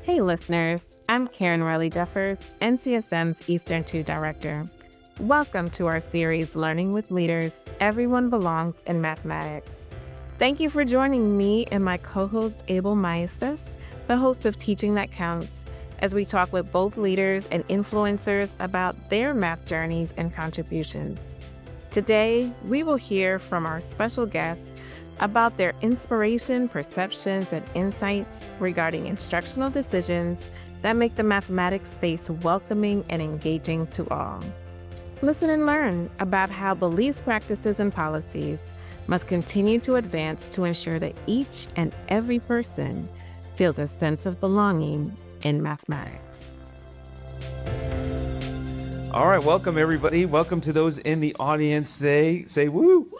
Hey listeners, I'm Karen Riley Jeffers, NCSM's Eastern 2 Director. Welcome to our series, Learning with Leaders, Everyone Belongs in Mathematics. Thank you for joining me and my co-host Abel Maestas, the host of Teaching That Counts, as we talk with both leaders and influencers about their math journeys and contributions. Today, we will hear from our special guests about their inspiration, perceptions, and insights regarding instructional decisions that make the mathematics space welcoming and engaging to all. Listen and learn about how beliefs, practices, and policies must continue to advance to ensure that each and every person feels a sense of belonging in mathematics. All right, welcome everybody. Welcome to those in the audience. Say woo.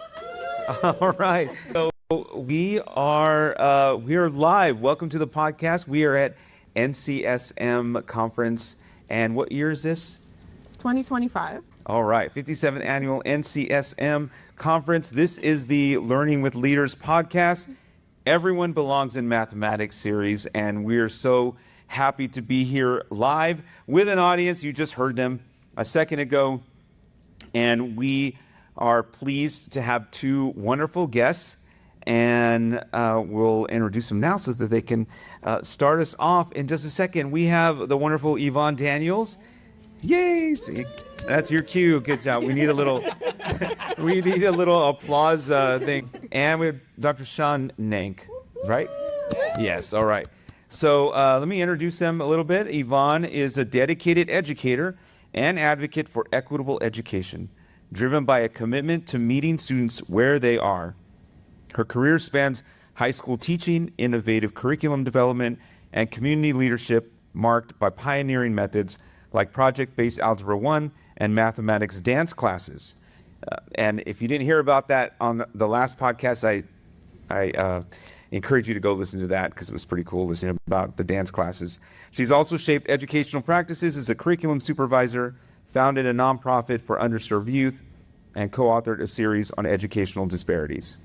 All right. So we are live. Welcome to the podcast. We are at NCSM conference. And what year is this? 2025. All right, 57th annual NCSM conference. This is the Learning with Leaders podcast. Everyone Belongs in Mathematics series, and we're so happy to be here live with an audience. You just heard them a second ago, and we are pleased to have two wonderful guests, and we'll introduce them now so that they can start us off in just a second. We have the wonderful Yvonne Daniels. Yay! See, that's your cue. Good job. We need a little applause thing. And we have Dr. Sean Nank, right? Yes. All right. So let me introduce them a little bit. Yvonne is a dedicated educator and advocate for equitable education, driven by a commitment to meeting students where they are. Her career spans high school teaching, innovative curriculum development, and community leadership marked by pioneering methods like project-based Algebra 1 and mathematics dance classes. And if you didn't hear about that on the last podcast, I encourage you to go listen to that because it was pretty cool listening about the dance classes. She's also shaped educational practices as a curriculum supervisor, founded a nonprofit for underserved youth, and co-authored a series on educational disparities.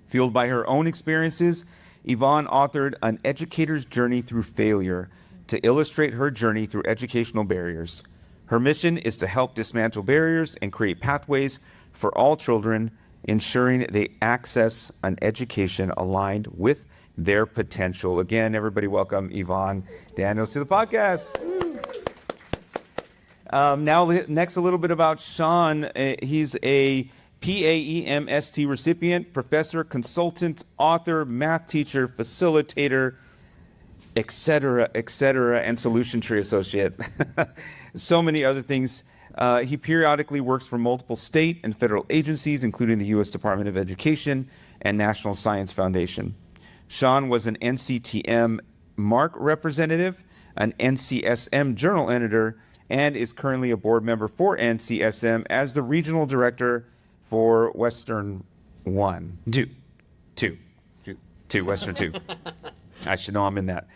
Fueled by her own experiences, Yvonne authored An Educator's Journey Through Failure to illustrate her journey through educational barriers. Her mission is to help dismantle barriers and create pathways for all children, ensuring they access an education aligned with their potential. Again, everybody welcome Yvonne Daniels to the podcast. Now, next, a little bit about Sean. He's a PAEMST recipient, professor, consultant, author, math teacher, facilitator, etc., and solution tree associate. So many other things. He periodically works for multiple state and federal agencies, including the U.S. Department of Education and National Science Foundation. Sean was an NCTM MARC representative, an NCSM journal editor, and is currently a board member for NCSM as the regional director for Western 2, Western 2. I should know I'm in that.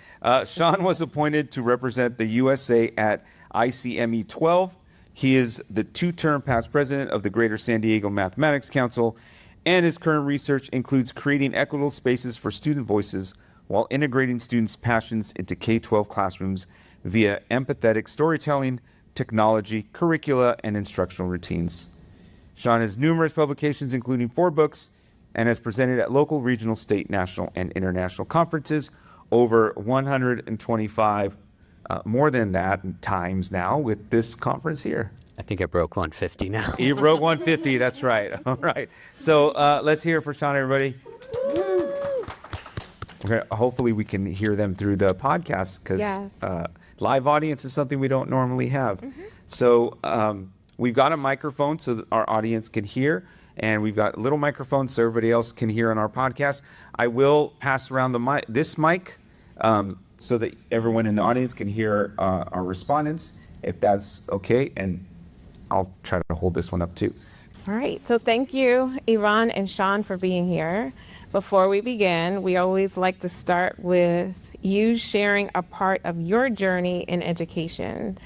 Sean was appointed to represent the USA at ICME 12. He is the two-term past president of the Greater San Diego Mathematics Council, and his current research includes creating equitable spaces for student voices while integrating students' passions into K-12 classrooms via empathetic storytelling, technology, curricula, and instructional routines. Sean has numerous publications, including 4 books, and has presented at local, regional, state, national, and international conferences over 125, more than that times now with this conference here. I think I broke 150 now. You broke 150, that's right. All right. So let's hear it for Sean, everybody. Okay, hopefully we can hear them through the podcast because live audience is something we don't normally have. Mm-hmm. So we've got a microphone so that our audience can hear, and we've got little microphones so everybody else can hear on our podcast. I will pass around this mic so that everyone in the audience can hear our respondents, if that's okay, and I'll try to hold this one up too. All right, so thank you, Yvonne and Sean, for being here. Before we begin, we always like to start with you sharing a part of your journey in education.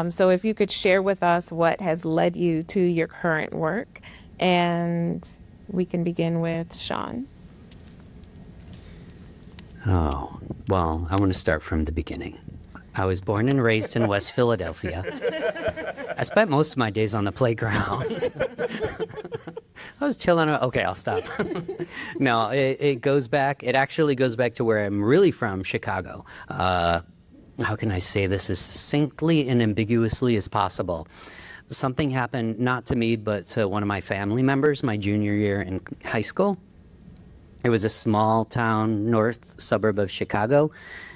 So if you could share with us what has led you to your current work, and we can begin with Sean. Oh, well, I want to start from the beginning. I was born and raised in West Philadelphia. I spent most of my days on the playground. I was chilling. Okay, I'll stop. No, it actually goes back to where I'm really from, Chicago. How can I say this as succinctly and ambiguously as possible? Something happened, not to me, but to one of my family members my junior year in high school. It was a small town, north suburb of Chicago.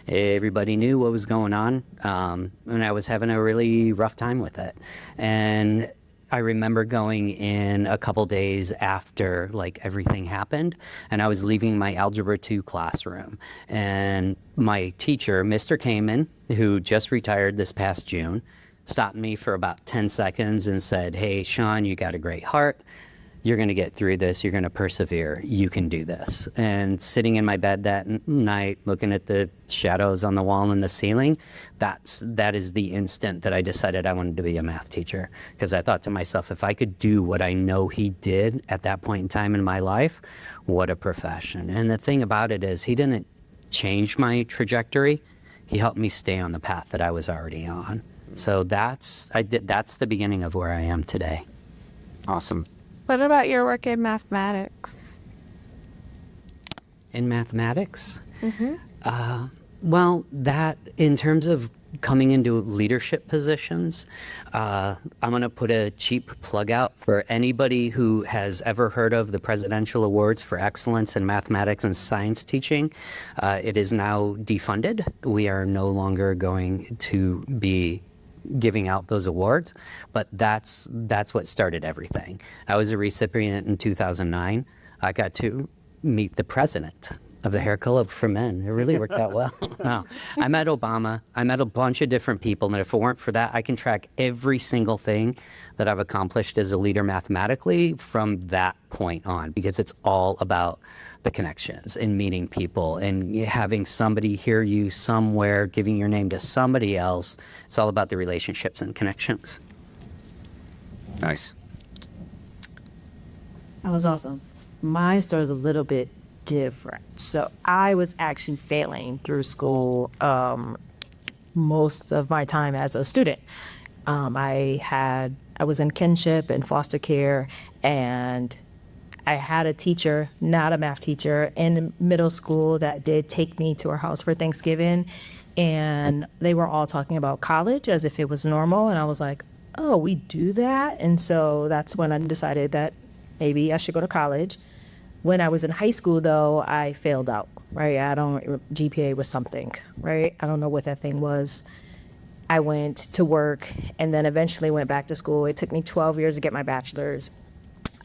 Everybody knew what was going on, and I was having a really rough time with it. And I remember going in a couple days after everything happened, and I was leaving my Algebra 2 classroom. And my teacher, Mr. Kamen, who just retired this past June, stopped me for about 10 seconds and said, "Hey, Sean, you got a great heart. You're going to get through this. You're going to persevere. You can do this." And sitting in my bed that night, looking at the shadows on the wall and the ceiling, that is the instant that I decided I wanted to be a math teacher. Because I thought to myself, if I could do what I know he did at that point in time in my life, what a profession. And the thing about it is, he didn't change my trajectory. He helped me stay on the path that I was already on. So that's the beginning of where I am today. Awesome. What about your work in mathematics? In mathematics? Well, that in terms of coming into leadership positions, I'm going to put a cheap plug out for anybody who has ever heard of the Presidential Awards for Excellence in Mathematics and Science Teaching. It is now defunded. We are no longer going to be giving out those awards, but that's what started everything. I was a recipient in 2009. I got to meet the president of the Hair Club for Men. It really worked out well. No, I met Obama. I met a bunch of different people, and if it weren't for that, I can track every single thing that I've accomplished as a leader mathematically from that point on, because it's all about the connections and meeting people and having somebody hear you somewhere, giving your name to somebody else. It's all about the relationships and connections. Nice. That was awesome. My story is a little bit different. So I was actually failing through school most of my time as a student. I was in kinship and foster care, and I had a teacher, not a math teacher, in middle school that did take me to her house for Thanksgiving, and they were all talking about college as if it was normal, and I was like, oh, we do that? And so that's when I decided that maybe I should go to college. When I was in high school, though, I failed out, right? GPA was something, right? I don't know what that thing was. I went to work and then eventually went back to school. It took me 12 years to get my bachelor's.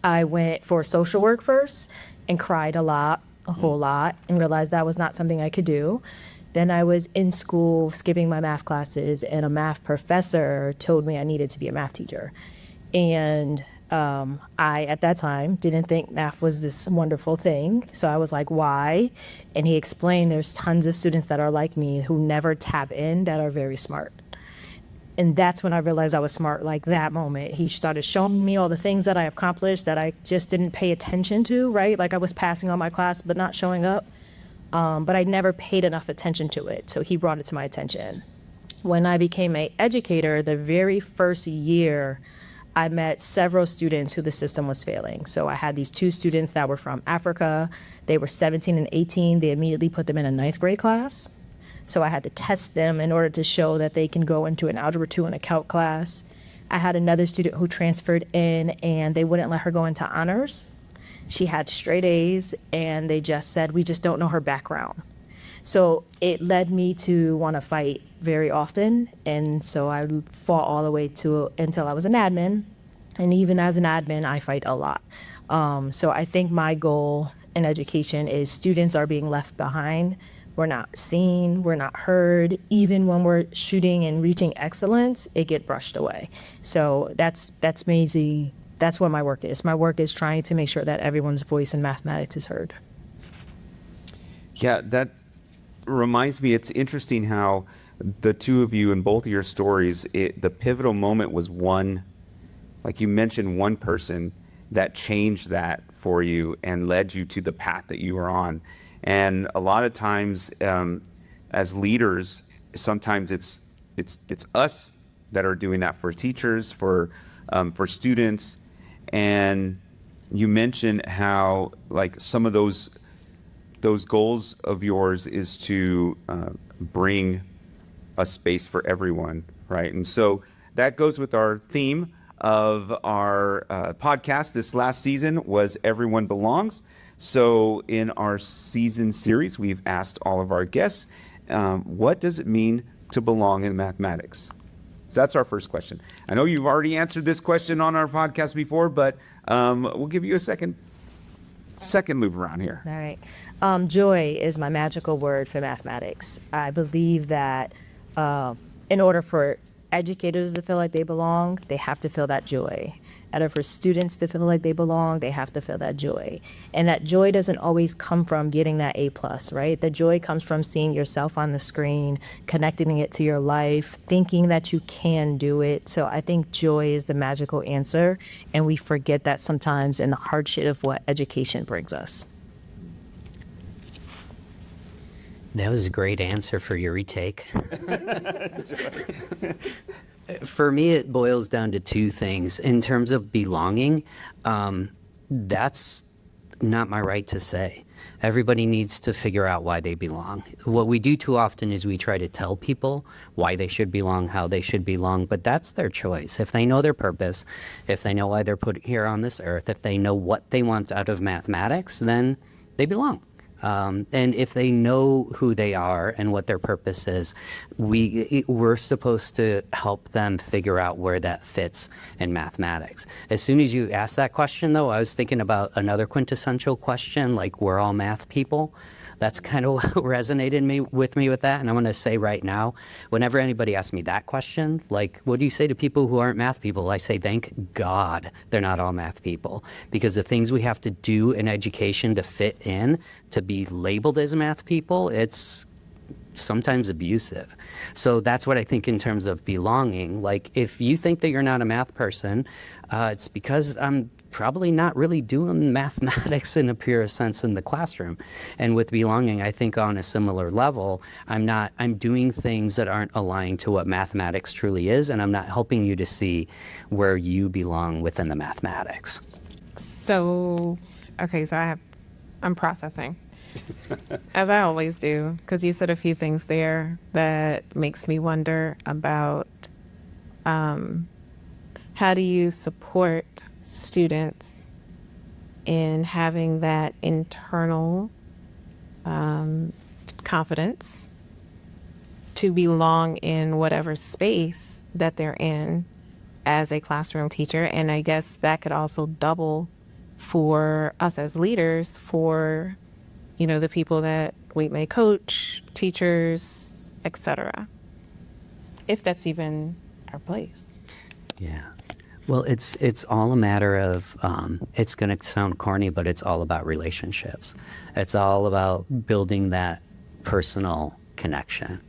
I went for social work first and cried a whole lot, and realized that was not something I could do. Then I was in school skipping my math classes, and a math professor told me I needed to be a math teacher. And I, at that time, didn't think math was this wonderful thing. So I was like, why? And he explained there's tons of students that are like me who never tap in that are very smart. And that's when I realized I was smart, like that moment. He started showing me all the things that I accomplished that I just didn't pay attention to, right? Like I was passing on my class, but not showing up. But I never paid enough attention to it. So he brought it to my attention. When I became an educator, the very first year, I met several students who the system was failing. So I had these 2 students that were from Africa. They were 17 and 18. They immediately put them in a 9th grade class. So I had to test them in order to show that they can go into an Algebra 2 and a Calc class. I had another student who transferred in, and they wouldn't let her go into honors. She had straight A's, and they just said, we just don't know her background. So it led me to want to fight very often. And so I fought all the way until I was an admin. And even as an admin, I fight a lot. So I think my goal in education is students are being left behind. We're not seen, we're not heard. Even when we're shooting and reaching excellence, it get brushed away. So that's maybe, that's what my work is. My work is trying to make sure that everyone's voice in mathematics is heard. Yeah, that reminds me, it's interesting how the two of you in both of your stories, the pivotal moment was one, like you mentioned, one person that changed that for you and led you to the path that you were on. And a lot of times, as leaders, sometimes it's us that are doing that for teachers, for students. And you mentioned how like some of those goals of yours is to bring a space for everyone, right? And so that goes with our theme of our podcast this last season was Everyone Belongs. So in our season series, we've asked all of our guests, what does it mean to belong in mathematics? So that's our first question. I know you've already answered this question on our podcast before, but we'll give you a second move around here. All right. Joy is my magical word for mathematics. I believe that in order for educators to feel like they belong, they have to feel that joy. In order for students to feel like they belong, they have to feel that joy. And that joy doesn't always come from getting that A+, right? The joy comes from seeing yourself on the screen, connecting it to your life, thinking that you can do it. So I think joy is the magical answer, and we forget that sometimes in the hardship of what education brings us. That was a great answer for your retake. For me, it boils down to two things. In terms of belonging, that's not my right to say. Everybody needs to figure out why they belong. What we do too often is we try to tell people why they should belong, how they should belong, but that's their choice. If they know their purpose, if they know why they're put here on this earth, if they know what they want out of mathematics, then they belong. And if they know who they are and what their purpose is, we're supposed to help them figure out where that fits in mathematics. As soon as you ask that question, though, I was thinking about another quintessential question, like we're all math people. That's kind of what resonated with me with that. And I'm going to say right now, whenever anybody asks me that question, like, what do you say to people who aren't math people? I say, thank God they're not all math people. Because the things we have to do in education to fit in, to be labeled as math people, it's sometimes abusive. So that's what I think in terms of belonging. Like, if you think that you're not a math person, it's because I'm probably not really doing mathematics in a pure sense in the classroom. And with belonging, I think on a similar level, I'm doing things that aren't aligned to what mathematics truly is, and I'm not helping you to see where you belong within the mathematics. So, okay, I'm processing. As I always do, because you said a few things there that makes me wonder about how do you support students in having that internal confidence to belong in whatever space that they're in as a classroom teacher. And I guess that could also double for us as leaders, for the people that we may coach, teachers, etc. If that's even our place. Yeah. Well, it's all a matter of, it's going to sound corny, but it's all about relationships. It's all about building that personal connection.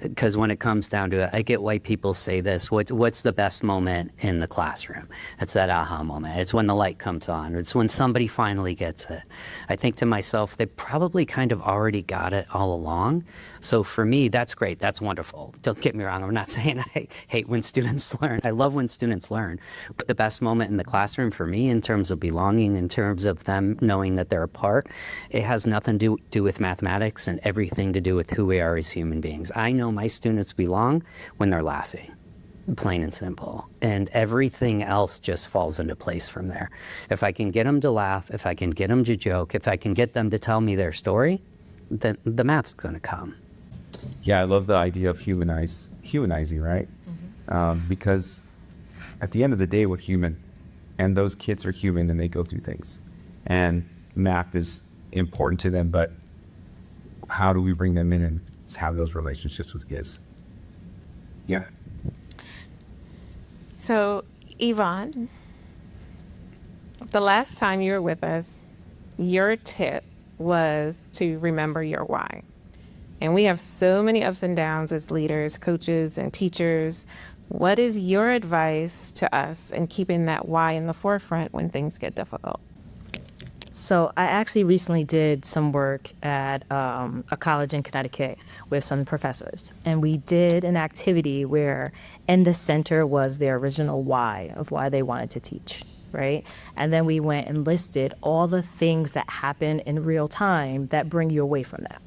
Because when it comes down to it, I get why people say this, what's the best moment in the classroom? It's that aha moment. It's when the light comes on. It's when somebody finally gets it. I think to myself, they probably kind of already got it all along. So for me, that's great. That's wonderful. Don't get me wrong. I'm not saying I hate when students learn. I love when students learn. But the best moment in the classroom for me, in terms of belonging, in terms of them knowing that they're a part, it has nothing to do with mathematics and everything to do with who we are as human beings. I know my students belong when they're laughing, plain and simple. And everything else just falls into place from there. If I can get them to laugh, if I can get them to joke, if I can get them to tell me their story, then the math's going to come. Yeah, I love the idea of humanizing, right? Mm-hmm. Because at the end of the day, we're human, and those kids are human, and they go through things. And math is important to them, but how do we bring them in and have those relationships with kids? Yeah. So, Yvonne, the last time you were with us, your tip was to remember your why. And we have so many ups and downs as leaders, coaches, and teachers. What is your advice to us in keeping that why in the forefront when things get difficult? So I actually recently did some work at a college in Connecticut with some professors, and we did an activity where in the center was their original why of why they wanted to teach, right? And then we went and listed all the things that happen in real time that bring you away from that.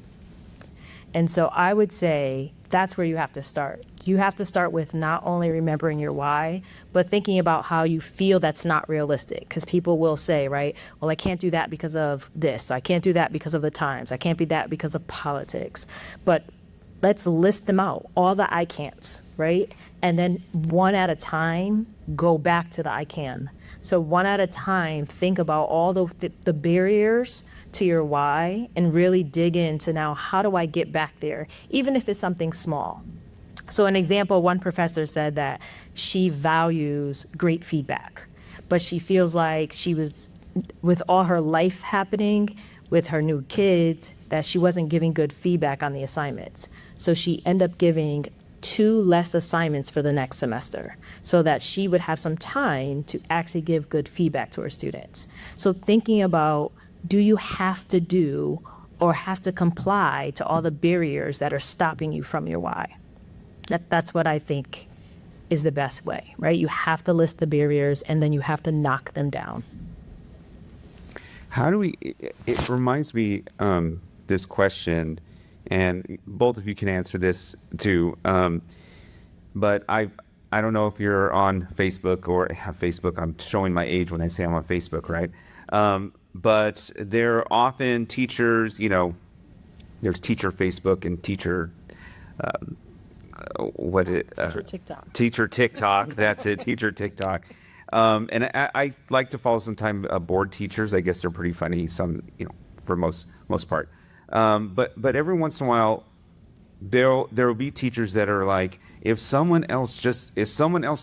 And so I would say that's where you have to start. You have to start with not only remembering your why, but thinking about how you feel that's not realistic. Because people will say, right, well, I can't do that because of this. I can't do that because of the times. I can't be that because of politics. But let's list them out, all the I can'ts, right? And then one at a time, go back to the I can. So one at a time, think about all the barriers to your why and really dig into now, how do I get back there, even if it's something small. So an example, one professor said that she values great feedback, but she feels like she was, with all her life happening, with her new kids, that she wasn't giving good feedback on the assignments. So she ended up giving 2 less assignments for the next semester so that she would have some time to actually give good feedback to her students. So thinking about, do you have to do or have to comply to all the barriers that are stopping you from your why? That's what I think is the best way, right? You have to list the barriers and then you have to knock them down. How do we, it reminds me, this question, and both of you can answer this too, but I don't know if you're on Facebook or have Facebook. I'm showing my age when I say I'm on Facebook, right? But there are often teachers, there's teacher Facebook and teacher, Teacher TikTok. Teacher TikTok, that's it, teacher TikTok. And I like to follow sometimes board teachers. I guess they're pretty funny, some, for most part. But every once in a while, there will be teachers that are like, if someone else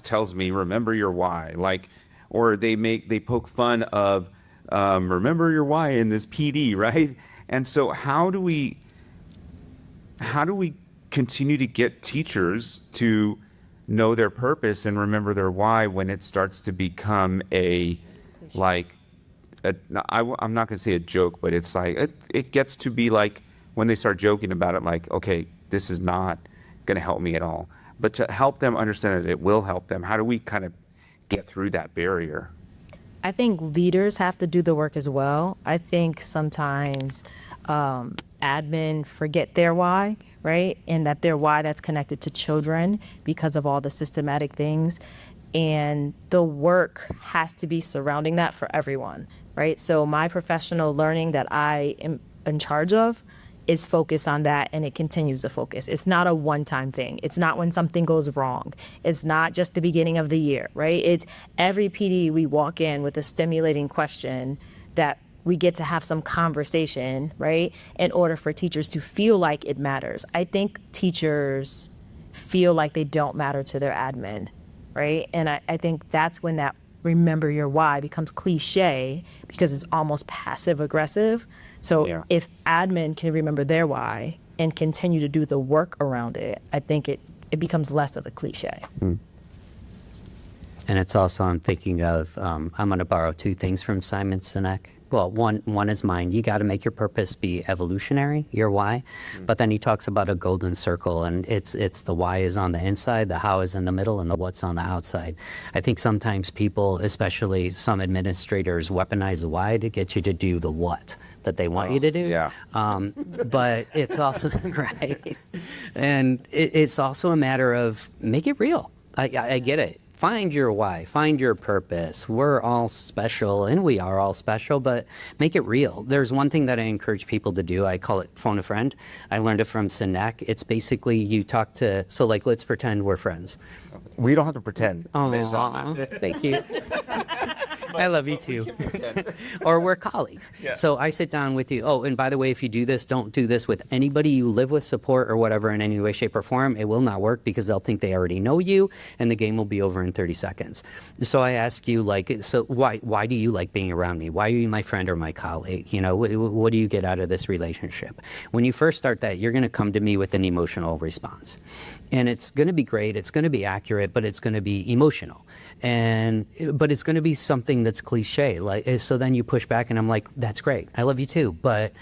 tells me, remember your why, like, or they poke fun of, remember your why in this PD, right? And so how do we continue to get teachers to know their purpose and remember their why when it starts to become I'm not going to say a joke, but it's like, it gets to be like, when they start joking about it, like, okay, this is not going to help me at all. But to help them understand that it will help them, how do we kind of get through that barrier? I think leaders have to do the work as well. I think sometimes admin forget their why, right? And that their why that's connected to children because of all the systematic things. And the work has to be surrounding that for everyone, right? So my professional learning that I am in charge of is focused on that, and it continues to focus. It's not a one-time thing. It's not when something goes wrong. It's not just the beginning of the year, right? It's every PD we walk in with a stimulating question that we get to have some conversation, right? In order for teachers to feel like it matters. I think teachers feel like they don't matter to their admin, right? And I think that's when that remember your why becomes cliche because it's almost passive aggressive. So if admin can remember their why and continue to do the work around it, I think it becomes less of a cliche. And it's also, I'm thinking of, I'm going to borrow 2 things from Simon Sinek. Well, one is mine. You got to make your purpose be evolutionary, your why. But then he talks about a golden circle, and it's the why is on the inside, the how is in the middle, and the what's on the outside. I think sometimes people, especially some administrators, weaponize the why to get you to do the what that they want you to do. Yeah. But it's also, right. And it's also a matter of make it real. I get it. Find your why, find your purpose. We're all special, and we are all special, but make it real. There's one thing that I encourage people to do. I call it phone a friend. I learned it from Sinek. It's basically you talk to, so like, let's pretend we're friends. We don't have to pretend. Oh, thank you. I love you too. Or we're colleagues. Yeah. So I sit down with you. Oh, and by the way, if you do this, don't do this with anybody you live with, support, or whatever in any way, shape, or form. It will not work because they'll think they already know you, and the game will be over in 30 seconds. So I ask you, like, so why do you like being around me? Why are you my friend or my colleague? What do you get out of this relationship? When you first start that, you're going to come to me with an emotional response. And it's going to be great. It's going to be accurate, but it's going to be emotional. But it's going to be something something that's cliche. So then you push back and I'm like, that's great. I love you too. But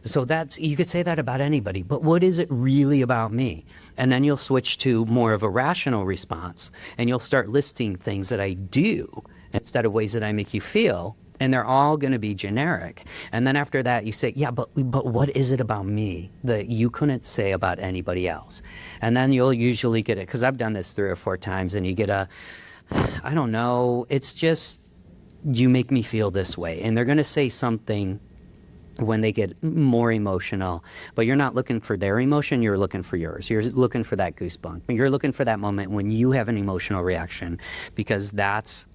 so you could say that about anybody, but what is it really about me? And then you'll switch to more of a rational response and you'll start listing things that I do instead of ways that I make you feel. And they're all going to be generic. And then after that, you say, yeah, but what is it about me that you couldn't say about anybody else? And then you'll usually get it, because I've done this 3 or 4 times, and you get I don't know, it's just, you make me feel this way. And they're going to say something when they get more emotional, but you're not looking for their emotion, you're looking for yours. You're looking for that goosebump. You're looking for that moment when you have an emotional reaction, because that's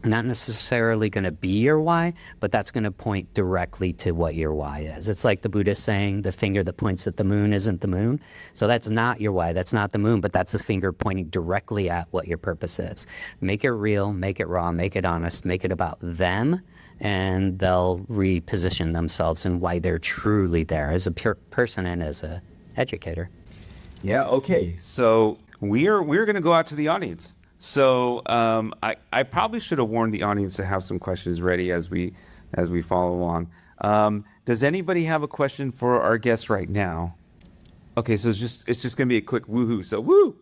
not necessarily going to be your why, but that's going to point directly to what your why is. It's like the Buddhist saying, the finger that points at the moon isn't the moon. So that's not your why, that's not the moon, but that's a finger pointing directly at what your purpose is. Make it real, make it raw, make it honest, make it about them, and they'll reposition themselves and why they're truly there as a pure person and as a educator. Yeah, okay. So we're going to go out to the audience. So I probably should have warned the audience to have some questions ready as we follow along. Does anybody have a question for our guest right now? Okay, so it's just gonna be a quick woohoo. So woo.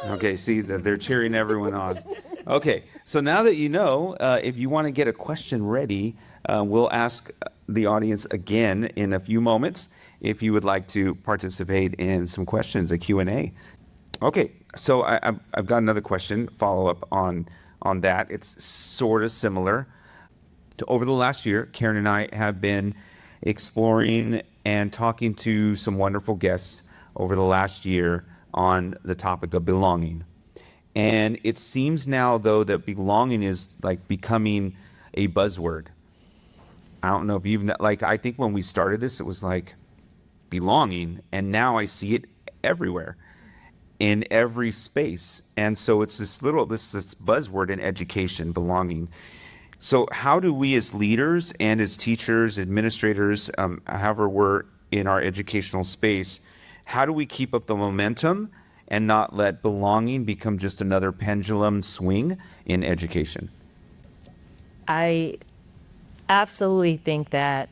Okay, see that they're cheering everyone on. Okay, so now that you know, if you want to get a question ready, we'll ask the audience again in a few moments if you would like to participate in some questions, a Q&A. Okay, so I've got another question, follow up on that. It's sort of similar. Over the last year, Karen and I have been exploring and talking to some wonderful guests over the last year on the topic of belonging. And it seems now, though, that belonging is like becoming a buzzword. I don't know if you've, I think when we started this, it was like belonging, and now I see it everywhere, in every space. And so it's this buzzword in education, belonging. So how do we as leaders and as teachers, administrators, however we're in our educational space, how do we keep up the momentum and not let belonging become just another pendulum swing in education? I absolutely think that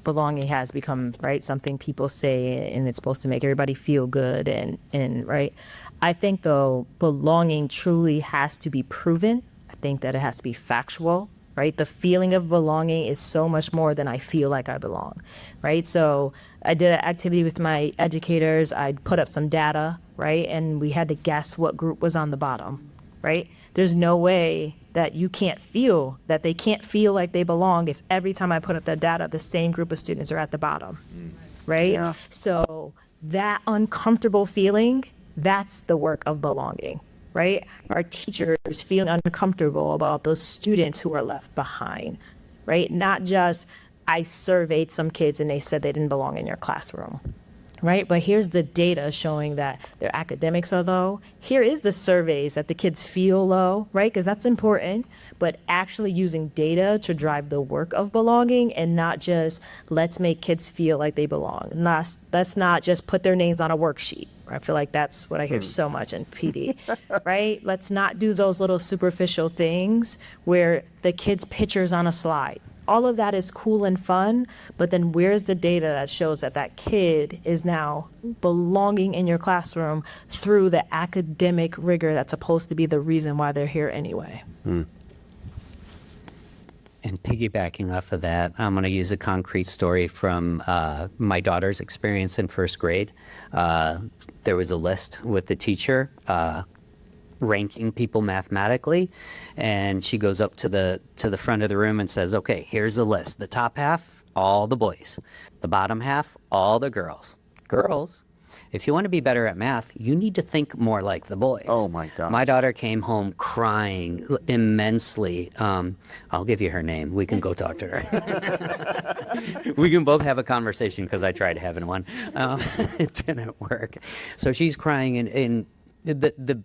belonging has become, right, something people say, and it's supposed to make everybody feel good and right. I think, though, belonging truly has to be proven. I think that it has to be factual, right? The feeling of belonging is so much more than I feel like I belong, right? So I did an activity with my educators. I put up some data, right? And we had to guess what group was on the bottom, right? There's no way that you can't feel that they can't feel like they belong if every time I put up that data, the same group of students are at the bottom, right? Yeah. So that uncomfortable feeling, that's the work of belonging, right? Our teachers feeling uncomfortable about those students who are left behind, right? Not just, I surveyed some kids and they said they didn't belong in your classroom. Right, but here's the data showing that their academics are low. Here is the surveys that the kids feel low, right? Because that's important, but actually using data to drive the work of belonging and not just let's make kids feel like they belong. Let's not just put their names on a worksheet. I feel like that's what I hear so much in PD, right? Let's not do those little superficial things where the kids' pictures on a slide. All of that is cool and fun, but then where's the data that shows that that kid is now belonging in your classroom through the academic rigor that's supposed to be the reason why they're here anyway? And piggybacking off of that, I'm going to use a concrete story from my daughter's experience in first grade. There was a list with the teacher ranking people mathematically, and she goes up to the front of the room and says, okay, here's the list. The top half, all the boys. The bottom half, all the girls. Girls, if you want to be better at math, you need to think more like the boys. Oh my God. My daughter came home crying immensely. I'll give you her name. We can go talk to her. We can both have a conversation, because I tried having one. It didn't work. So she's crying, and the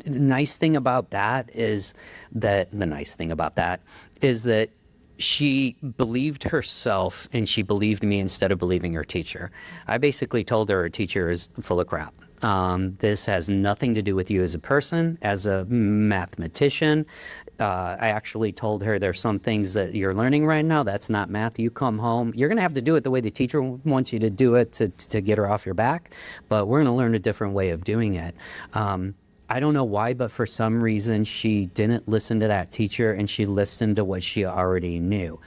nice thing about that is that she believed herself and she believed me instead of believing her teacher. I basically told her teacher is full of crap. This has nothing to do with you as a person, as a mathematician. I actually told her there's some things that you're learning right now. That's not math. You come home, you're going to have to do it the way the teacher wants you to do it to get her off your back. But we're going to learn a different way of doing it. I don't know why, but for some reason, she didn't listen to that teacher and she listened to what she already knew.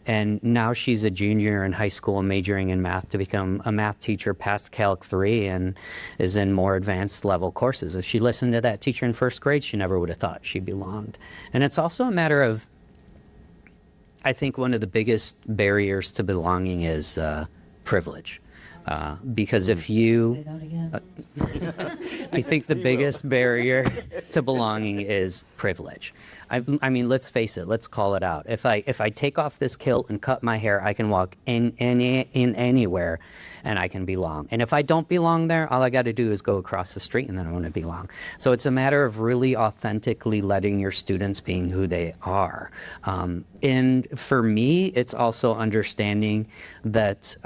And now she's a junior in high school majoring in math to become a math teacher past Calc 3 and is in more advanced level courses. If she listened to that teacher in first grade, she never would have thought she belonged. And it's also a matter of, I think one of the biggest barriers to belonging is privilege. Because if you, I think the biggest barrier to belonging is privilege. I mean, let's face it. Let's call it out. If I take off this kilt and cut my hair, I can walk in anywhere, and I can belong. And if I don't belong there, all I got to do is go across the street, and then I want to belong. So it's a matter of really authentically letting your students being who they are. And for me, it's also understanding that.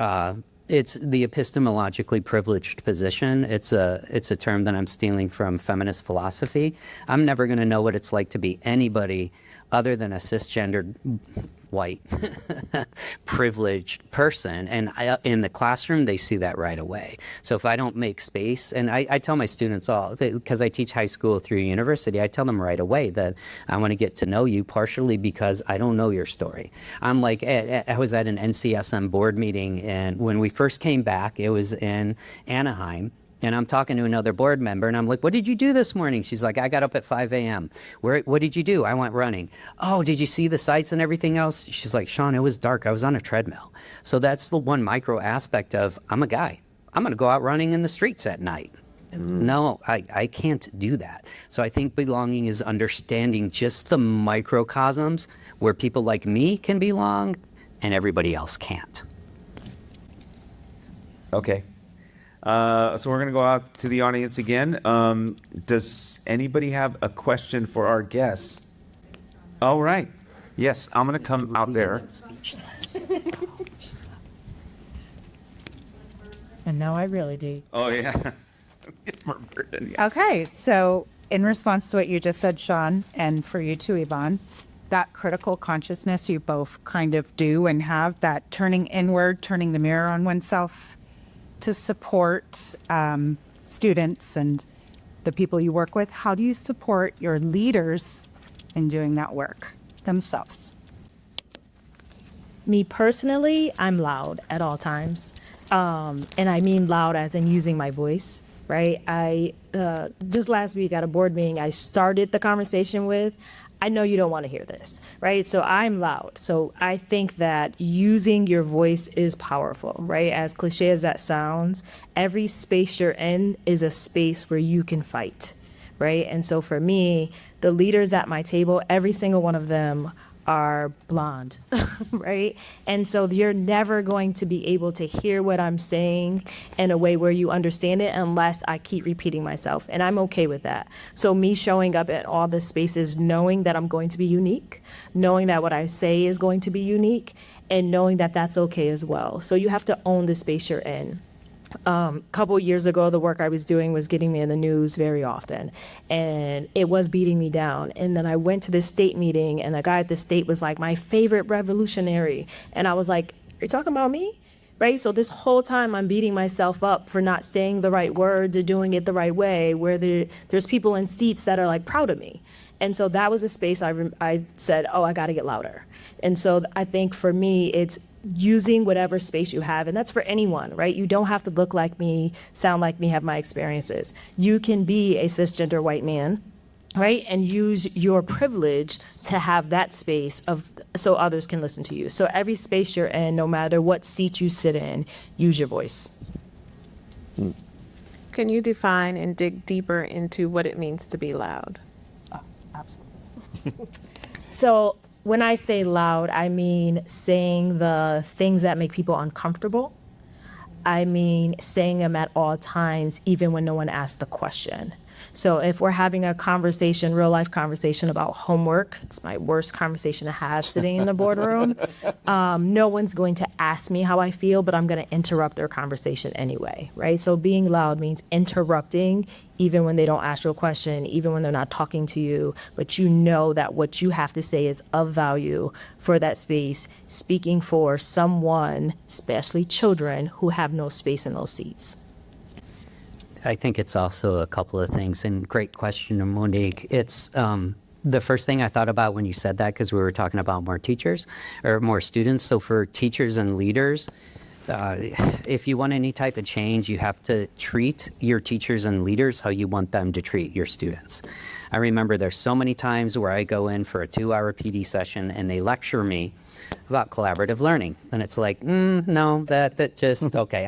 It's the epistemologically privileged position. It's a term that I'm stealing from feminist philosophy. I'm never going to know what it's like to be anybody other than a cisgendered white privileged person. And in the classroom, they see that right away. So if I don't make space, and I tell my students all, because I teach high school through university, I tell them right away that I want to get to know you partially because I don't know your story. I'm like, I was at an NCSM board meeting, and when we first came back, it was in Anaheim. And I'm talking to another board member, and I'm like, what did you do this morning? She's like, I got up at 5 a.m. What did you do? I went running. Oh, did you see the sights and everything else? She's like, Sean, it was dark. I was on a treadmill. So that's the one micro aspect of, I'm a guy. I'm going to go out running in the streets at night. No, I can't do that. So I think belonging is understanding just the microcosms where people like me can belong and everybody else can't. Okay. So we're going to go out to the audience again. Does anybody have a question for our guests? All right. Yes, I'm going to come out there. And now I really do. Oh, yeah. Okay, so in response to what you just said, Sean, and for you too, Yvonne, that critical consciousness you both kind of do and have, that turning inward, turning the mirror on oneself to support students and the people you work with. How do you support your leaders in doing that work themselves? Me personally, I'm loud at all times. And I mean loud as in using my voice, right? I just last week at a board meeting, I started the conversation with, I know you don't want to hear this, right? So I'm loud. So I think that using your voice is powerful, right? As cliche as that sounds, every space you're in is a space where you can fight, right? And so for me, the leaders at my table, every single one of them are blonde, right? And so you're never going to be able to hear what I'm saying in a way where you understand it unless I keep repeating myself. And I'm okay with that. So me showing up at all the spaces, knowing that I'm going to be unique, knowing that what I say is going to be unique, and knowing that that's okay as well. So you have to own the space you're in. Couple years ago, the work I was doing was getting me in the news very often, and it was beating me down. And then I went to this state meeting, and the guy at the state was like, my favorite revolutionary. And I was like, are you talking about me? Right? So this whole time I'm beating myself up for not saying the right words or doing it the right way, where there's people in seats that are like proud of me. And so that was a space I said, oh, I got to get louder. And so I think for me, it's using whatever space you have. And that's for anyone, right? You don't have to look like me, sound like me, have my experiences. You can be a cisgender white man, right? And use your privilege to have that space so others can listen to you. So every space you're in, no matter what seat you sit in, use your voice. Can you define and dig deeper into what it means to be loud? Absolutely. So when I say loud, I mean saying the things that make people uncomfortable. I mean saying them at all times, even when no one asks the question, So if we're having a conversation, real life conversation about homework, it's my worst conversation to have sitting in the boardroom. No one's going to ask me how I feel, but I'm going to interrupt their conversation anyway, right? So being loud means interrupting, even when they don't ask you a question, even when they're not talking to you, but you know that what you have to say is of value for that space, speaking for someone, especially children, who have no space in those seats. I think it's also a couple of things, and great question, Monique. It's the first thing I thought about when you said that, because we were talking about more teachers or more students. So for teachers and leaders, if you want any type of change, you have to treat your teachers and leaders how you want them to treat your students. I remember there's so many times where I go in for a 2-hour PD session and they lecture me about collaborative learning. And it's like, no, that just, okay,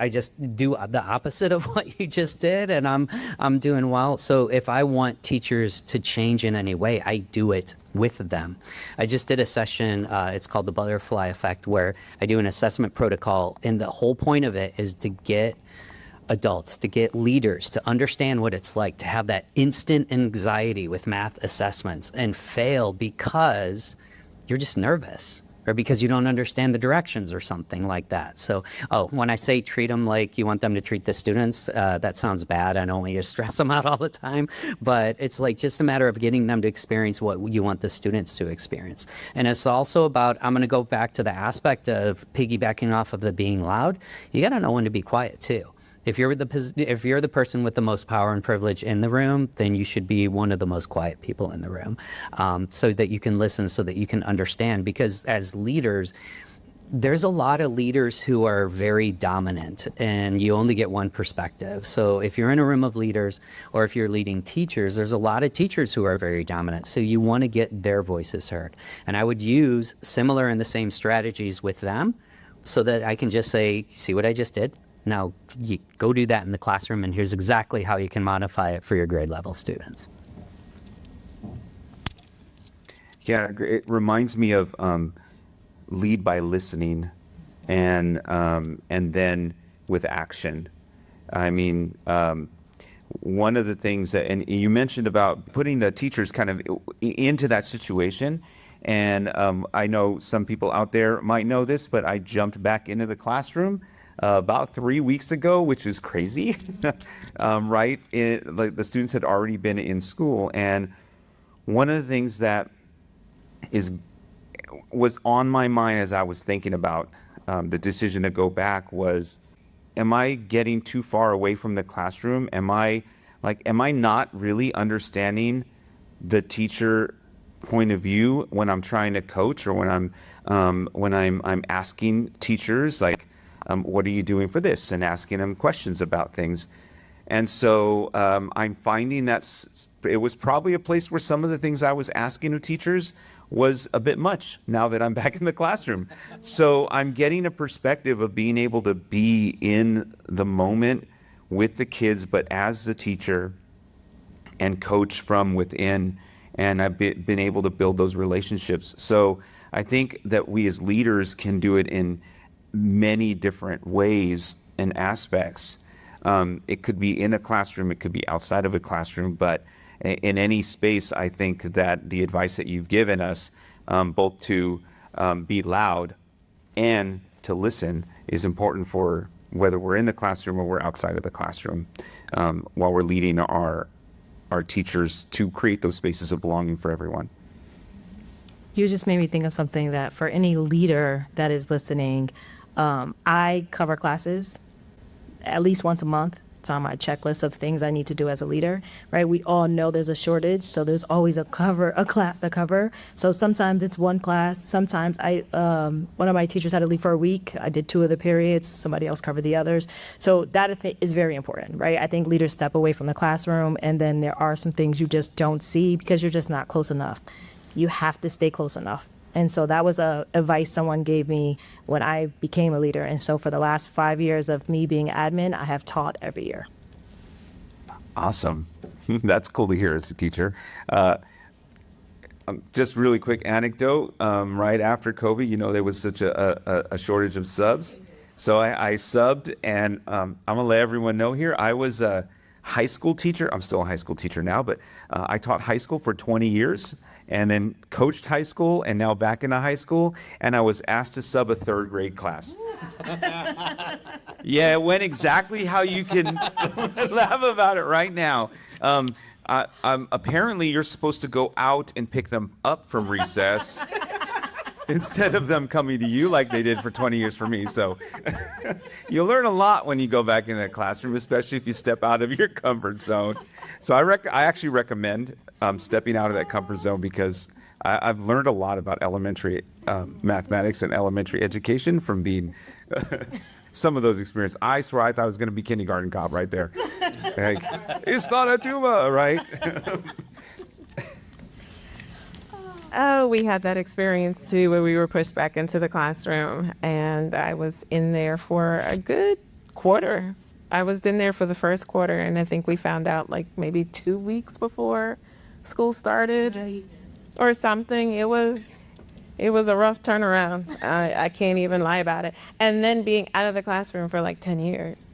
I just do the opposite of what you just did, and I'm doing well. So if I want teachers to change in any way, I do it with them. I just did a session, it's called the Butterfly Effect, where I do an assessment protocol, and the whole point of it is to get adults, to get leaders to understand what it's like to have that instant anxiety with math assessments and fail because you're just nervous or because you don't understand the directions or something like that. So, when I say treat them like you want them to treat the students, that sounds bad. I don't want you to stress them out all the time, but it's like just a matter of getting them to experience what you want the students to experience. And it's also about, I'm going to go back to the aspect of piggybacking off of the being loud. You got to know when to be quiet too. If you're the person with the most power and privilege in the room, then you should be one of the most quiet people in the room, so that you can listen, so that you can understand. Because as leaders, there's a lot of leaders who are very dominant, and you only get one perspective. So if you're in a room of leaders, or if you're leading teachers, there's a lot of teachers who are very dominant. So you want to get their voices heard. And I would use similar and the same strategies with them, so that I can just say, see what I just did? Now, you go do that in the classroom, and here's exactly how you can modify it for your grade level students. Yeah, it reminds me of lead by listening, and then with action. I mean, one of the things that, and you mentioned about putting the teachers kind of into that situation. And I know some people out there might know this, but I jumped back into the classroom about 3 weeks ago, which is crazy, right? Like the students had already been in school, and one of the things that was on my mind as I was thinking about the decision to go back was, am I getting too far away from the classroom? Am I not really understanding the teacher point of view when I'm trying to coach, or when I'm asking teachers, like, what are you doing for this? And asking them questions about things. And so I'm finding that it was probably a place where some of the things I was asking of teachers was a bit much now that I'm back in the classroom. So I'm getting a perspective of being able to be in the moment with the kids, but as the teacher, and coach from within. And I've been able to build those relationships. So I think that we as leaders can do it in many different ways and aspects. It could be in a classroom, it could be outside of a classroom, but in any space, I think that the advice that you've given us, both to be loud and to listen, is important for whether we're in the classroom or we're outside of the classroom, while we're leading our teachers to create those spaces of belonging for everyone. You just made me think of something that for any leader that is listening, I cover classes at least once a month. It's on my checklist of things I need to do as a leader, right? We all know there's a shortage, so there's always a class to cover. So sometimes it's one class. Sometimes one of my teachers had to leave for a week. I did 2 of the periods. Somebody else covered the others. So that is very important, right? I think leaders step away from the classroom, and then there are some things you just don't see because you're just not close enough. You have to stay close enough. And so that was advice someone gave me when I became a leader. And so for the last 5 years of me being admin, I have taught every year. Awesome. That's cool to hear as a teacher. Just really quick anecdote. Right after COVID, there was such a shortage of subs. So I subbed, and I'm going to let everyone know here, I was high school teacher. I'm still a high school teacher now, but I taught high school for 20 years and then coached high school and now back into high school. And I was asked to sub a 3rd grade class. Yeah, it went exactly how you can laugh about it right now. Apparently, you're supposed to go out and pick them up from recess instead of them coming to you like they did for 20 years for me. So you'll learn a lot when you go back into the classroom, especially if you step out of your comfort zone. So I actually recommend stepping out of that comfort zone because I've learned a lot about elementary mathematics and elementary education from being some of those experiences. I swear I thought I was going to be kindergarten cop right there. Like, it's not a tuba, right? Oh, we had that experience too where we were pushed back into the classroom, and I was in there for a good quarter. I was in there for the first quarter, and I think we found out like maybe 2 weeks before school started or something. It was a rough turnaround. I can't even lie about it. And then being out of the classroom for like 10 years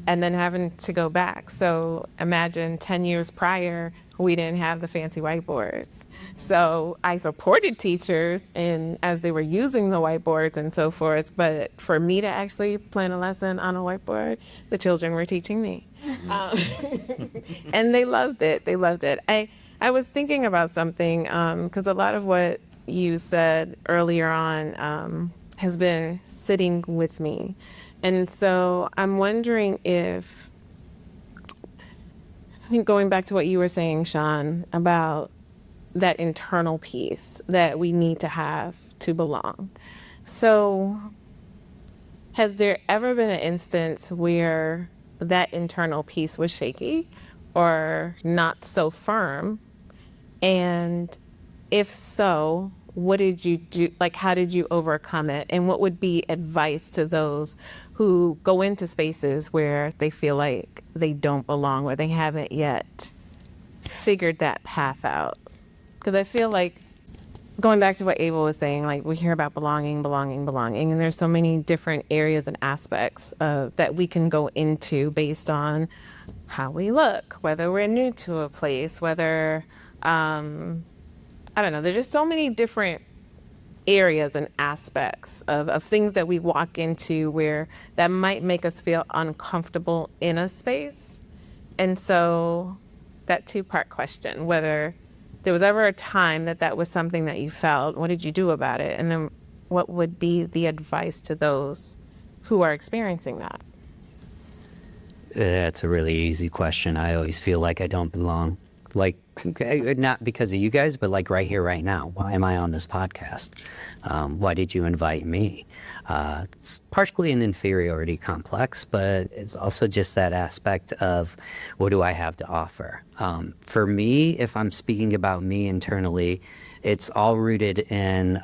and then having to go back. So imagine 10 years prior, we didn't have the fancy whiteboards. So I supported teachers as they were using the whiteboards and so forth. But for me to actually plan a lesson on a whiteboard, the children were teaching me. And they loved it. They loved it. I was thinking about something because a lot of what you said earlier on has been sitting with me. And so I'm wondering if, I think going back to what you were saying, Sean, about that internal piece that we need to have to belong. So has there ever been an instance where that internal piece was shaky or not so firm? And if so, what did you do? Like, how did you overcome it? And what would be advice to those who go into spaces where they feel like they don't belong, where they haven't yet figured that path out? Because I feel like, going back to what Abel was saying, like we hear about belonging, and there's so many different areas and aspects that we can go into based on how we look, whether we're new to a place, whether, I don't know, there's just so many different areas and aspects of things that we walk into where that might make us feel uncomfortable in a space. And so that 2-part question, whether there was ever a time that was something that you felt, what did you do about it? And then what would be the advice to those who are experiencing that? That's a really easy question. I always feel like I don't belong. Like, not because of you guys, but like right here, right now. Why am I on this podcast? Why did you invite me? It's partially an inferiority complex, but it's also just that aspect of what do I have to offer? For me, if I'm speaking about me internally, it's all rooted in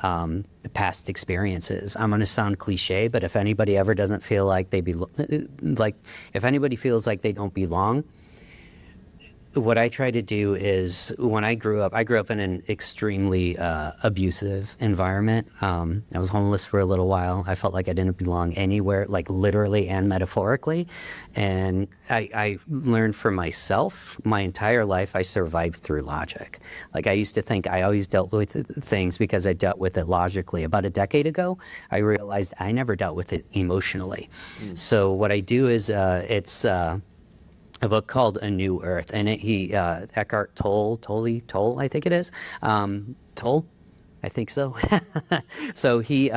past experiences. I'm going to sound cliche, but if anybody ever doesn't feel like if anybody feels like they don't belong, what I try to do is, when I grew up in an extremely abusive environment. I was homeless for a little while. I felt like I didn't belong anywhere, like literally and metaphorically. And I learned for myself, my entire life, I survived through logic. Like, I used to think I always dealt with things because I dealt with it logically. About a decade ago, I realized I never dealt with it emotionally. So what I do is, it's a book called A New Earth, and Eckhart Tolle, I think it is, Tolle, I think so. So he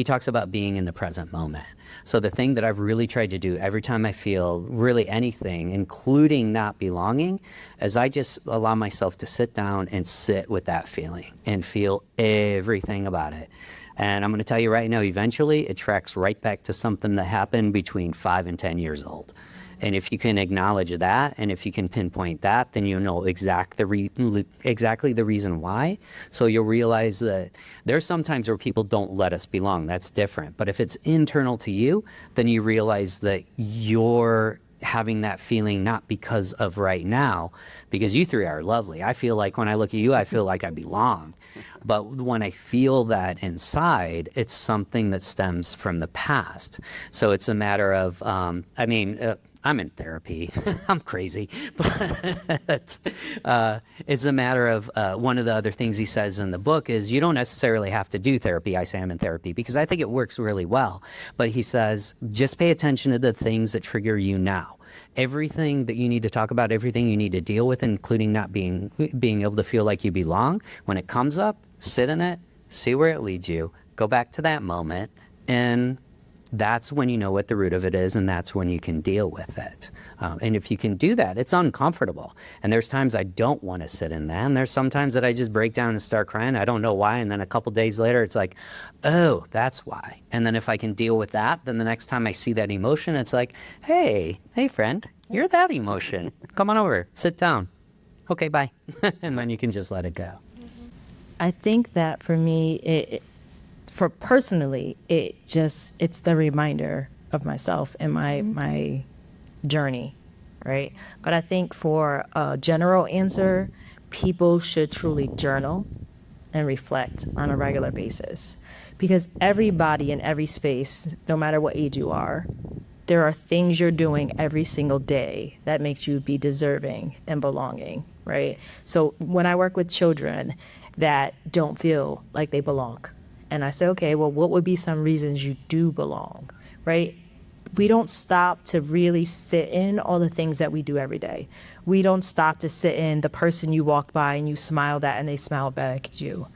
talks about being in the present moment. So the thing that I've really tried to do every time I feel really anything, including not belonging, is I just allow myself to sit down and sit with that feeling and feel everything about it. And I'm going to tell you right now, eventually it tracks right back to something that happened between 5 and 10 years old. And if you can acknowledge that, and if you can pinpoint that, then you'll know exactly the reason why. So you'll realize that there's some times where people don't let us belong. That's different. But if it's internal to you, then you realize that you're having that feeling not because of right now, because you three are lovely. I feel like when I look at you, I feel like I belong. But when I feel that inside, it's something that stems from the past. So it's a matter of, I'm in therapy. I'm crazy. But it's a matter of one of the other things he says in the book is you don't necessarily have to do therapy. I say I'm in therapy because I think it works really well. But he says, just pay attention to the things that trigger you now. Everything that you need to talk about, everything you need to deal with, including not being able to feel like you belong, when it comes up, sit in it, see where it leads you, go back to that moment, and that's when you know what the root of it is, and that's when you can deal with it. And if you can do that, it's uncomfortable. And there's times I don't want to sit in that, and there's sometimes that I just break down and start crying. I don't know why, and then a couple days later, it's like, oh, that's why. And then if I can deal with that, then the next time I see that emotion, it's like, hey friend, you're that emotion. Come on over, sit down. Okay, bye. And then you can just let it go. I think that for me, for personally, it's the reminder of myself and my journey, right? But I think for a general answer, people should truly journal and reflect on a regular basis, because everybody in every space, no matter what age you are, there are things you're doing every single day that makes you be deserving and belonging, right? So when I work with children that don't feel like they belong, and I say, okay, well, what would be some reasons you do belong, right? We don't stop to really sit in all the things that we do every day. We don't stop to sit in the person you walk by and you smiled at and they smile back at you.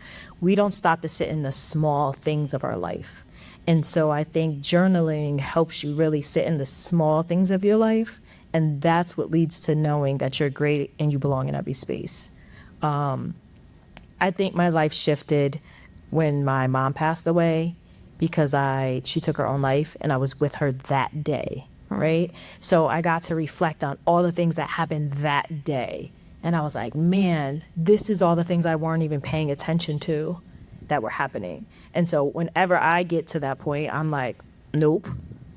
We don't stop to sit in the small things of our life. And so I think journaling helps you really sit in the small things of your life. And that's what leads to knowing that you're great and you belong in every space. I think my life shifted when my mom passed away, because she took her own life and I was with her that day, right? So I got to reflect on all the things that happened that day. And I was like, man, this is all the things I weren't even paying attention to that were happening. And so whenever I get to that point, I'm like, nope,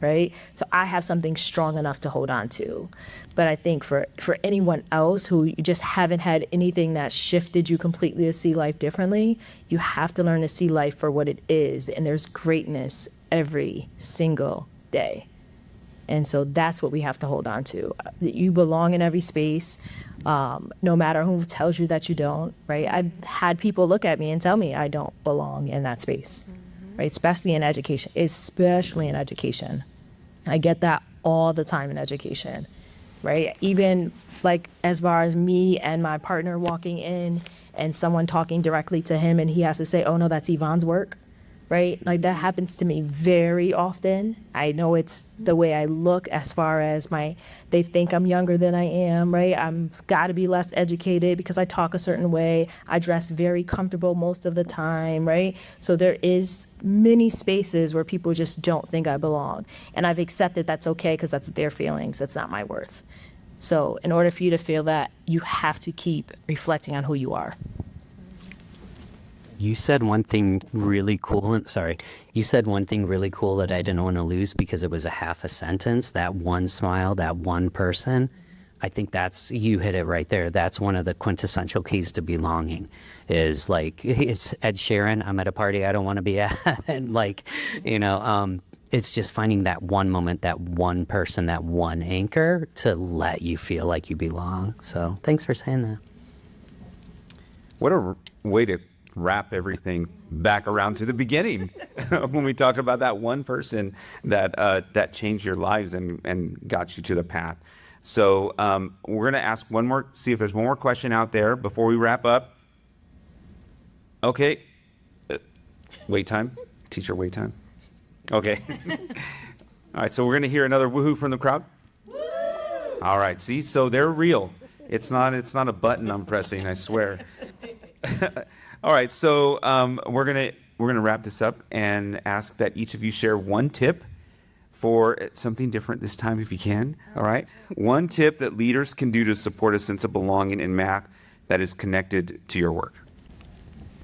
right? So I have something strong enough to hold on to. But I think for anyone else who you just haven't had anything that shifted you completely to see life differently, you have to learn to see life for what it is. And there's greatness every single day. And so that's what we have to hold on to. You belong in every space, no matter who tells you that you don't, right? I've had people look at me and tell me I don't belong in that space, right? Especially in education. I get that all the time in education, right? Even like as far as me and my partner walking in and someone talking directly to him and he has to say, oh no, that's Yvonne's work, right? Like that happens to me very often. I know it's the way I look as far as they think I'm younger than I am, right? I'm gotta be less educated because I talk a certain way. I dress very comfortable most of the time, right? So there is many spaces where people just don't think I belong. And I've accepted that's okay because that's their feelings, that's not my worth. So in order for you to feel that, you have to keep reflecting on who you are. You said one thing really cool. You said one thing really cool that I didn't want to lose because it was a half a sentence. That one smile, that one person. I think you hit it right there. That's one of the quintessential keys to belonging is like, it's Ed Sheeran. I'm at a party I don't want to be at. And like, it's just finding that one moment, that one person, that one anchor to let you feel like you belong. So thanks for saying that. What a way to wrap everything back around to the beginning when we talk about that one person that changed your lives and got you to the path. So we're going to see if there's one more question out there before we wrap up. Okay. Wait time. Teacher wait time. Okay. All right. So we're going to hear another woohoo from the crowd. Woo! All right. See, so they're real. It's not a button I'm pressing, I swear. All right, so we're gonna wrap this up and ask that each of you share one tip for something different this time if you can. All right, one tip that leaders can do to support a sense of belonging in math that is connected to your work.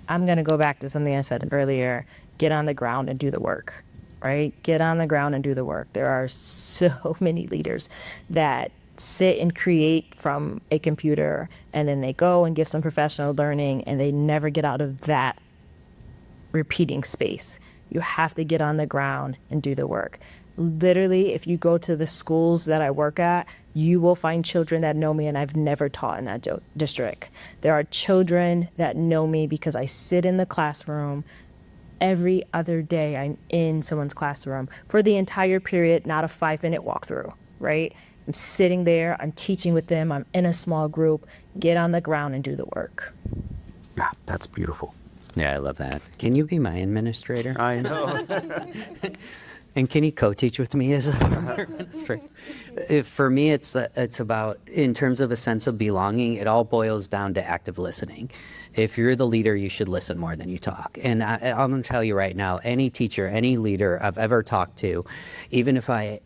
I'm gonna go back to something I said earlier. Get on the ground and do the work, right? Get on the ground and do the work. There are so many leaders that sit and create from a computer and then they go and give some professional learning and they never get out of that repeating space. You have to get on the ground and do the work. Literally, if you go to the schools that I work at, you will find children that know me and I've never taught in that district. There are children that know me because I sit in the classroom every other day. I'm in someone's classroom for the entire period, not a 5-minute walkthrough, right? I'm sitting there, I'm teaching with them, I'm in a small group. Get on the ground and do the work. Yeah, that's beautiful. Yeah, I love that. Can you be my administrator? I know. And can you co-teach with me as a administrator? For me, it's about, in terms of a sense of belonging, it all boils down to active listening. If you're the leader, you should listen more than you talk. And I'm going to tell you right now, any teacher, any leader I've ever talked to, even if I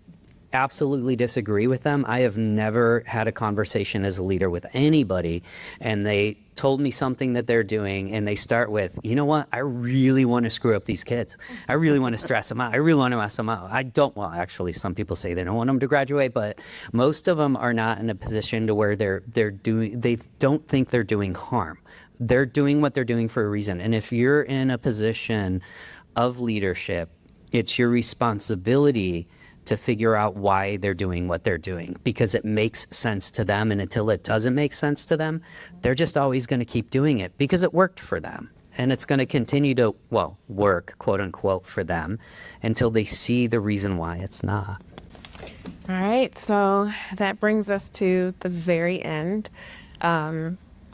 absolutely disagree with them, I have never had a conversation as a leader with anybody and they told me something that they're doing and they start with, you know what, I really want to screw up these kids. I really want to stress them out. I really want to mess them out. Well, actually, some people say they don't want them to graduate, but most of them are not in a position to where they don't think they're doing harm. They're doing what they're doing for a reason. And if you're in a position of leadership, it's your responsibility to figure out why they're doing what they're doing, because it makes sense to them. And until it doesn't make sense to them, they're just always going to keep doing it because it worked for them. And it's going to continue to, work, quote unquote, for them until they see the reason why it's not. All right, so that brings us to the very end.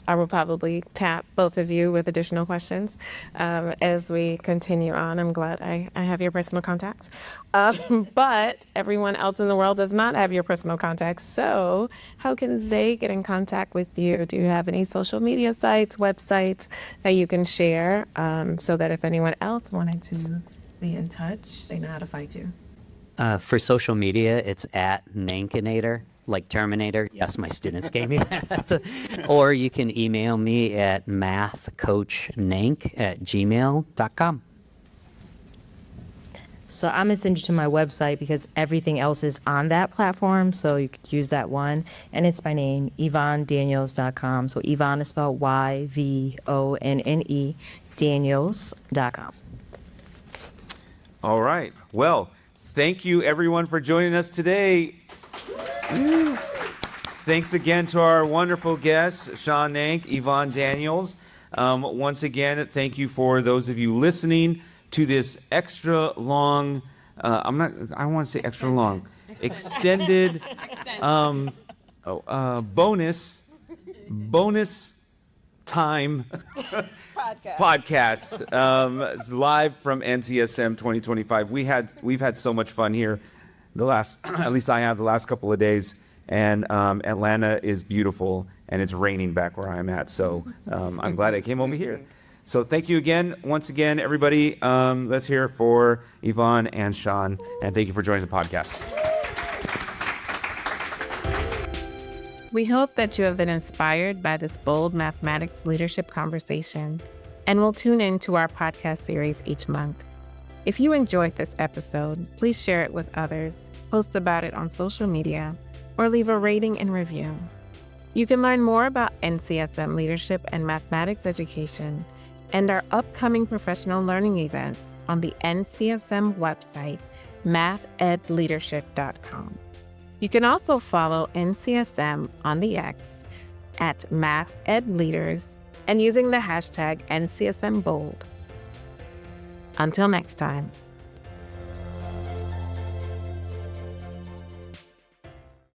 I will probably tap both of you with additional questions as we continue on. I'm glad I have your personal contacts. But everyone else in the world does not have your personal contacts. So how can they get in contact with you? Do you have any social media sites, websites that you can share so that if anyone else wanted to be in touch, they know how to find you? For social media, it's at Nankinator, like Terminator. Yes, my students gave me that. Or you can email me at mathcoachnank@gmail.com. So I'm going to send you to my website because everything else is on that platform. So you could use that one. And it's my name, YvonneDaniels.com. So Yvonne is spelled YVONNE, Daniels.com. All right. Well, thank you everyone for joining us today. Thanks again to our wonderful guests, Sean Nank, Yvonne Daniels. Once again, thank you for those of you listening to this extra long, I don't want to say extra long, extended bonus time podcast. It's live from NCSM 2025. We've had so much fun here at least I have the last couple of days, and Atlanta is beautiful and it's raining back where I'm at. So I'm glad I came over here. So thank you again, once again, everybody. Let's hear it for Yvonne and Sean, and thank you for joining the podcast. We hope that you have been inspired by this bold mathematics leadership conversation and will tune in to our podcast series each month. If you enjoyed this episode, please share it with others, post about it on social media, or leave a rating and review. You can learn more about NCSM leadership and mathematics education and our upcoming professional learning events on the NCSM website, mathedleadership.com. You can also follow NCSM on the X at mathedleaders and using the hashtag NCSMBold. Until next time.